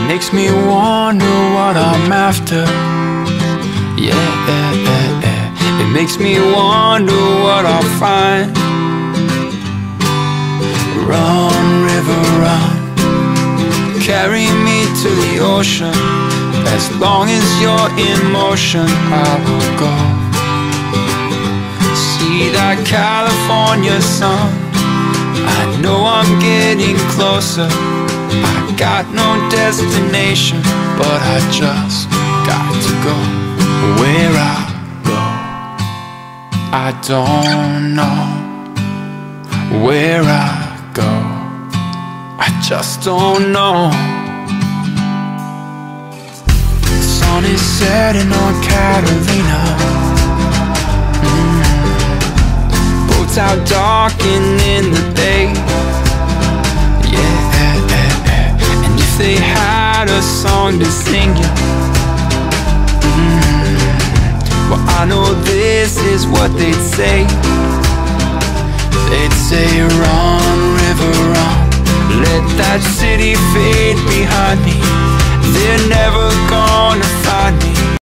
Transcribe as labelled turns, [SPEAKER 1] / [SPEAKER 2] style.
[SPEAKER 1] makes me wonder what I'm after. Yeah, it makes me wonder what I'll find. Run, river, run, carry me to the ocean. As long as you're in motion, I will go. See that California sun, I know I'm getting closer. I got no destination, but I just got to go. Where I go, I don't know. Where I go, I just don't know. The sun is setting on Catalina. Boats out docking in the bay. Yeah, and if they had a song to sing you, well, I know this is what they'd say. They'd say, run, river, run, let that city fade behind me. They're never gonna find me.